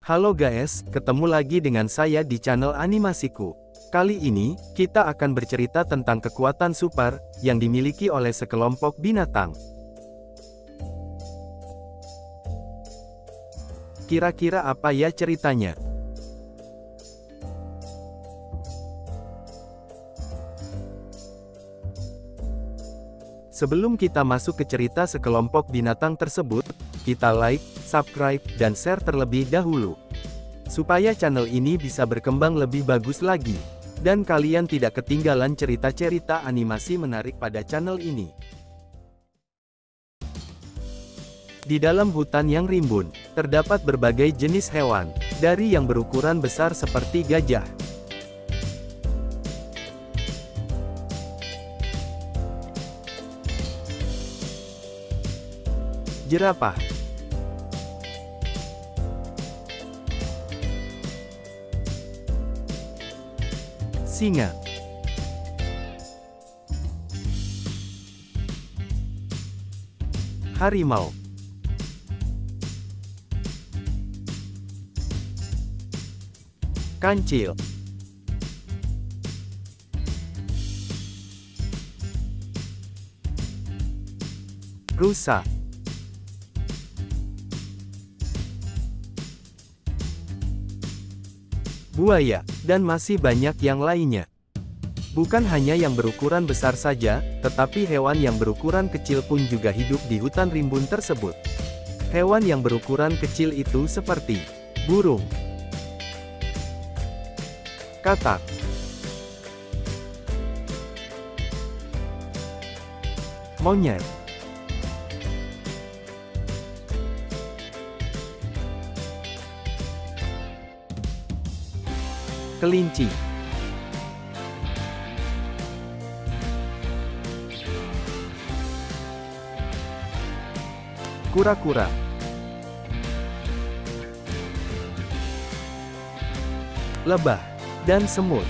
Halo guys, ketemu lagi dengan saya di channel animasiku. Kali ini, kita akan bercerita tentang kekuatan super, yang dimiliki oleh sekelompok binatang. Kira-kira apa ya ceritanya? Sebelum kita masuk ke cerita sekelompok binatang tersebut, kita like, subscribe, dan share terlebih dahulu. Supaya channel ini bisa berkembang lebih bagus lagi. Dan kalian tidak ketinggalan cerita-cerita animasi menarik pada channel ini. Di dalam hutan yang rimbun, terdapat berbagai jenis hewan, dari yang berukuran besar seperti gajah, jerapah, singa, harimau, kancil, rusa, buaya, dan masih banyak yang lainnya. Bukan hanya yang berukuran besar saja, tetapi hewan yang berukuran kecil pun juga hidup di hutan rimbun tersebut. Hewan yang berukuran kecil itu seperti burung, katak, monyet, kelinci, kura-kura, lebah, dan semut.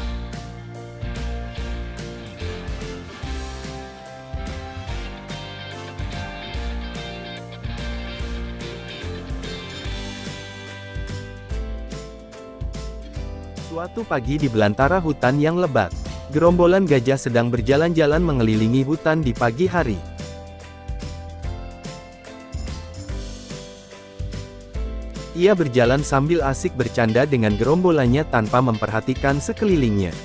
Suatu pagi di belantara hutan yang lebat, gerombolan gajah sedang berjalan-jalan mengelilingi hutan di pagi hari. Ia berjalan sambil asik bercanda dengan gerombolannya tanpa memperhatikan sekelilingnya.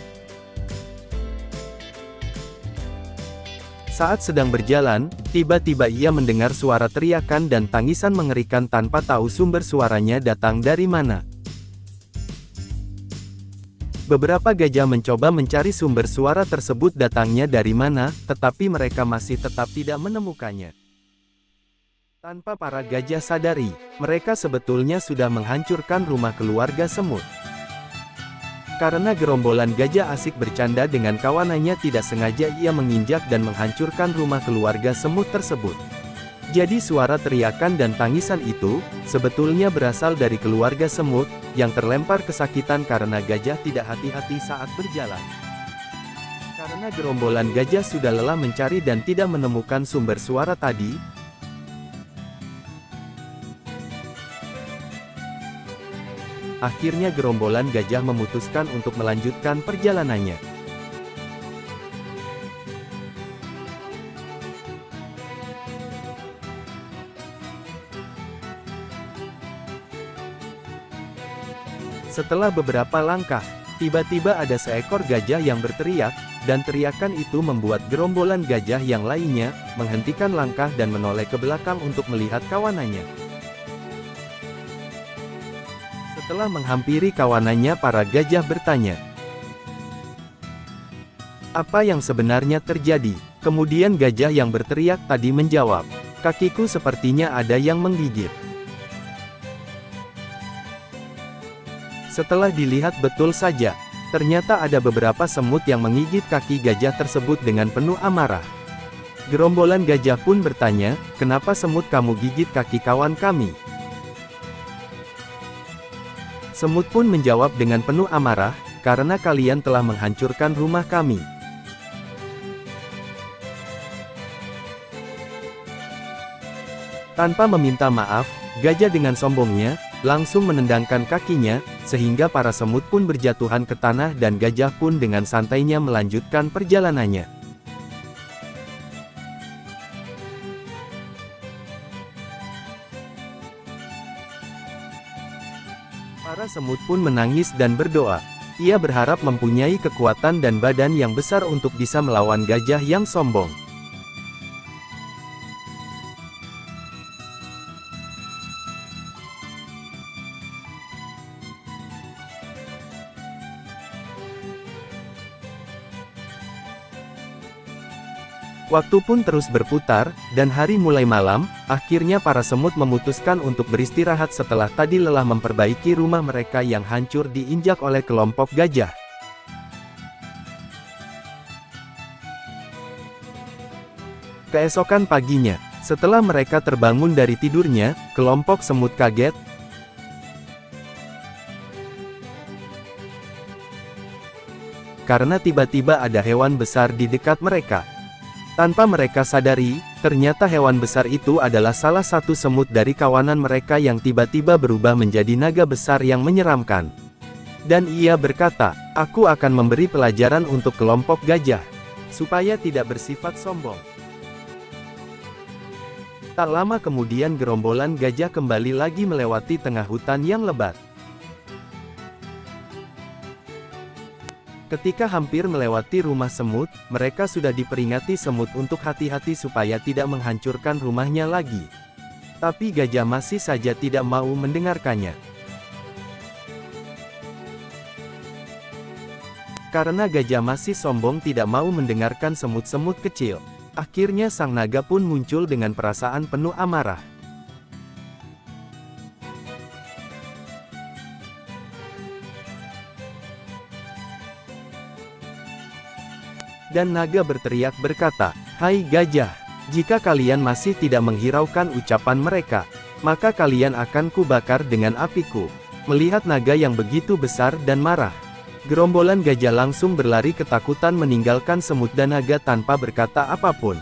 Saat sedang berjalan, tiba-tiba ia mendengar suara teriakan dan tangisan mengerikan tanpa tahu sumber suaranya datang dari mana. Beberapa gajah mencoba mencari sumber suara tersebut datangnya dari mana, tetapi mereka masih tetap tidak menemukannya. Tanpa para gajah sadari, mereka sebetulnya sudah menghancurkan rumah keluarga semut. Karena gerombolan gajah asik bercanda dengan kawanannya, tidak sengaja ia menginjak dan menghancurkan rumah keluarga semut tersebut. Jadi suara teriakan dan tangisan itu, sebetulnya berasal dari keluarga semut, yang terlempar kesakitan karena gajah tidak hati-hati saat berjalan. Karena gerombolan gajah sudah lelah mencari dan tidak menemukan sumber suara tadi, akhirnya gerombolan gajah memutuskan untuk melanjutkan perjalanannya. Setelah beberapa langkah, tiba-tiba ada seekor gajah yang berteriak, dan teriakan itu membuat gerombolan gajah yang lainnya menghentikan langkah dan menoleh ke belakang untuk melihat kawanannya. Setelah menghampiri kawanannya, para gajah bertanya, "Apa yang sebenarnya terjadi?" Kemudian gajah yang berteriak tadi menjawab, "Kakiku sepertinya ada yang menggigit." Setelah dilihat betul saja, ternyata ada beberapa semut yang menggigit kaki gajah tersebut dengan penuh amarah. Gerombolan gajah pun bertanya, "Kenapa semut kamu gigit kaki kawan kami?" Semut pun menjawab dengan penuh amarah, "Karena kalian telah menghancurkan rumah kami." Tanpa meminta maaf, gajah dengan sombongnya langsung menendangkan kakinya, sehingga para semut pun berjatuhan ke tanah dan gajah pun dengan santainya melanjutkan perjalanannya. Para semut pun menangis dan berdoa. Ia berharap mempunyai kekuatan dan badan yang besar untuk bisa melawan gajah yang sombong. Waktu pun terus berputar, dan hari mulai malam. Akhirnya para semut memutuskan untuk beristirahat setelah tadi lelah memperbaiki rumah mereka yang hancur diinjak oleh kelompok gajah. Keesokan paginya, setelah mereka terbangun dari tidurnya, kelompok semut kaget karena tiba-tiba ada hewan besar di dekat mereka. Tanpa mereka sadari, ternyata hewan besar itu adalah salah satu semut dari kawanan mereka yang tiba-tiba berubah menjadi naga besar yang menyeramkan. Dan ia berkata, "Aku akan memberi pelajaran untuk kelompok gajah, supaya tidak bersifat sombong." Tak lama kemudian gerombolan gajah kembali lagi melewati tengah hutan yang lebat. Ketika hampir melewati rumah semut, mereka sudah diperingati semut untuk hati-hati supaya tidak menghancurkan rumahnya lagi. Tapi gajah masih saja tidak mau mendengarkannya. Karena gajah masih sombong tidak mau mendengarkan semut-semut kecil. Akhirnya sang naga pun muncul dengan perasaan penuh amarah. Dan naga berteriak berkata, "Hai gajah, jika kalian masih tidak menghiraukan ucapan mereka, maka kalian akan kubakar dengan apiku." Melihat naga yang begitu besar dan marah, gerombolan gajah langsung berlari ketakutan meninggalkan semut dan naga tanpa berkata apapun.